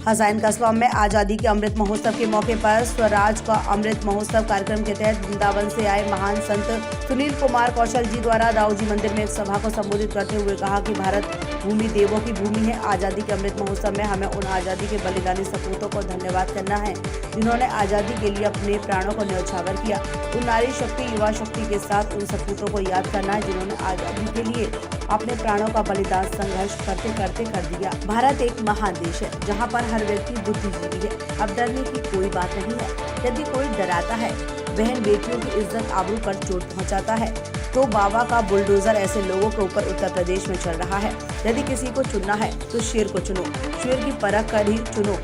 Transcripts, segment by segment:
हसैन कस्बा में आज़ादी के अमृत महोत्सव के मौके पर स्वराज का अमृत महोत्सव कार्यक्रम के तहत वृंदावन से आए महान संत सुनील कुमार कौशल जी द्वारा राऊजी मंदिर में एक सभा को संबोधित करते हुए कहा कि भारत भूमि देवों की भूमि है। आज़ादी के अमृत महोत्सव में हमें उन आज़ादी के बलिदानी सपूतों को धन्यवाद करना है जिन्होंने आज़ादी के लिए अपने प्राणों को न्यौछावर किया। उन नारी शक्ति युवा शक्ति के साथ उन सपूतों को याद करना है जिन्होंने आज़ादी के लिए अपने प्राणों का बलिदान संघर्ष करते करते कर दिया। भारत एक महान देश है जहाँ पर हर व्यक्ति बुद्धिजीवी है। अब डरने की कोई बात नहीं है। यदि कोई डराता है, बहन बेटियों की इज्जत आबरू पर चोट पहुँचाता है, तो बाबा का बुलडोजर ऐसे लोगों के ऊपर उत्तर प्रदेश में चल रहा है। यदि किसी को चुनना है तो शेर को चुनो, शेर की परख कर ही चुनो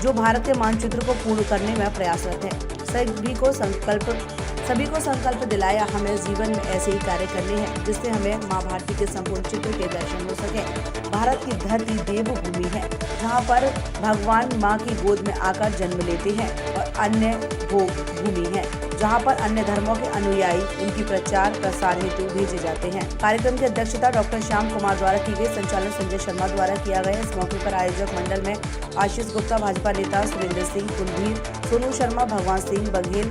जो भारत के मानचित्र को पूर्ण करने में प्रयासरत है। सभी को संकल्प दिलाया हमें जीवन में ऐसे ही कार्य करने हैं जिससे हमें माँ भारती के संपूर्ण चित्र के दर्शन हो सके। भारत की धरती देवभूमि है जहाँ पर भगवान माँ की गोद में आकर जन्म लेते हैं और अन्य भोग भूमि है जहाँ पर अन्य धर्मों के अनुयायी उनकी प्रचार प्रसार हेतु भेजे जाते हैं। कार्यक्रम की अध्यक्षता डॉक्टर श्याम कुमार द्वारा की गई, संचालन संजय शर्मा द्वारा किया गया। इस मौके पर आयोजक मंडल में आशीष गुप्ता, भाजपा नेता सुरेंद्र सिंह कुलभीर, सोनू शर्मा, भगवान सिंह बघेल,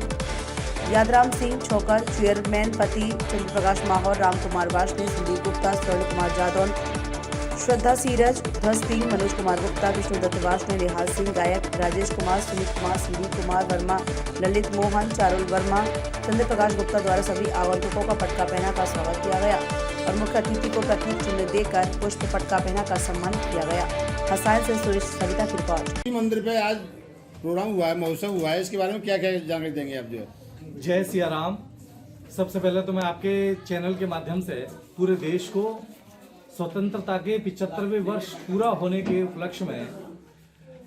यादराम सिंह छोकर, चेयरमैन पति, चंद्र प्रकाश माहौर, राम कुमार वार्ष्णेय, संदीप गुप्ता, स्वर्ण कुमार जादौन, श्रद्धा सीरज, ध्वज सिंह, मनोज कुमार गुप्ता, विष्णु दत्त वार्ष्णेय, निहाल सिंह गायक, राजेश कुमार, सुमित कुमार, संदीप कुमार वर्मा, ललित मोहन, चारुल वर्मा, चंद्र प्रकाश गुप्ता द्वारा सभी आगंतुकों का पटका पहनाकर स्वागत किया गया और मुख्य अतिथि को प्रतीक चिन्ह देकर पुष्प पटका पहनाकर सम्मानित किया गया। हसैन से सुरेश सविता की रिपोर्ट। मंदिर पे आज प्रोग्राम हुआ है, महोत्सव हुआ है, इसके बारे में क्या क्या जानकारी देंगे आप? जो जय सिया राम। सबसे पहले तो मैं आपके चैनल के माध्यम से पूरे देश को स्वतंत्रता के 75वें वर्ष पूरा होने के उपलक्ष्य में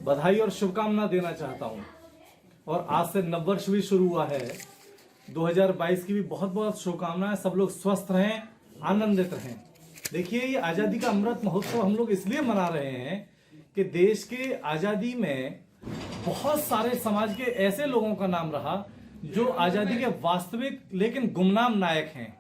बधाई और शुभकामना देना चाहता हूं। और आज से नववर्ष भी शुरू हुआ है, 2022 की भी बहुत बहुत शुभकामनाएं। सब लोग स्वस्थ रहें, आनंदित रहें। देखिए, ये आजादी का अमृत महोत्सव हम लोग इसलिए मना रहे हैं कि देश के आजादी में बहुत सारे समाज के ऐसे लोगों का नाम रहा जो आजादी के वास्तविक लेकिन गुमनाम नायक हैं,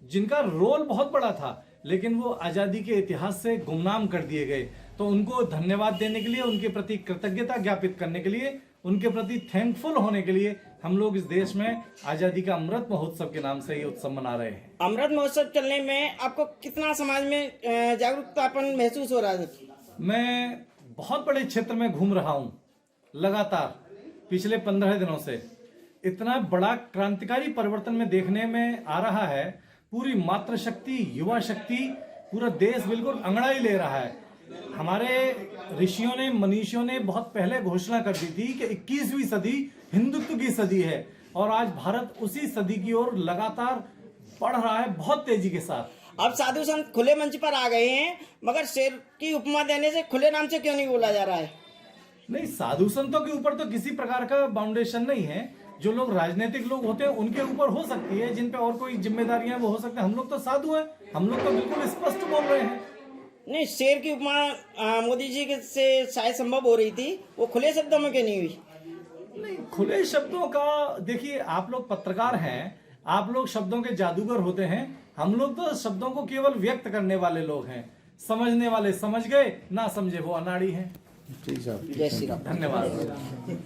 जिनका रोल बहुत बड़ा था लेकिन वो आजादी के इतिहास से गुमनाम कर दिए गए। तो उनको धन्यवाद देने के लिए, उनके प्रति कृतज्ञता ज्ञापित करने के लिए, उनके प्रति थैंकफुल होने के लिए हम लोग इस देश में आजादी का अमृत महोत्सव के नाम से ये उत्सव मना रहे हैं। अमृत महोत्सव चलने में आपको कितना समाज में जागरूकतापन महसूस हो रहा है? मैं बहुत बड़े क्षेत्र में घूम रहा हूँ लगातार पिछले 15 दिनों से। इतना बड़ा क्रांतिकारी परिवर्तन में देखने में आ रहा है। पूरी मातृशक्ति, युवा शक्ति, पूरा देश बिल्कुल अंगड़ाई ले रहा है। हमारे ऋषियों ने, मनीषियों ने बहुत पहले घोषणा कर दी थी कि 21वीं सदी हिंदुत्व की सदी है और आज भारत उसी सदी की ओर लगातार बढ़ रहा है बहुत तेजी के साथ। अब साधु संत खुले मंच पर आ गए हैं, मगर शेर की उपमा देने से खुले नाम से क्यों नहीं बोला जा रहा है? नहीं, साधु संतों के ऊपर तो किसी प्रकार का बाउंडेशन नहीं है। जो लोग राजनीतिक लोग होते हैं उनके ऊपर हो सकती है, जिन पे और कोई जिम्मेदारियां वो हो सकते हैं। हम लोग तो साधु हैं, हम लोग तो बिल्कुल स्पष्ट बोल रहे हैं। नहीं, शेर की उपमा मोदी जी से शायद संभव हो रही थी, वो खुले शब्दों में क्यों नहीं हुई? नहीं, खुले शब्दों का देखिए, आप लोग पत्रकार हैं, आप लोग शब्दों के जादूगर होते हैं। हम लोग तो शब्दों को केवल व्यक्त करने वाले लोग हैं। समझने वाले समझ गए, ना समझे वो अनाड़ी हैं। ठीक है, जय श्री राम। धन्यवाद।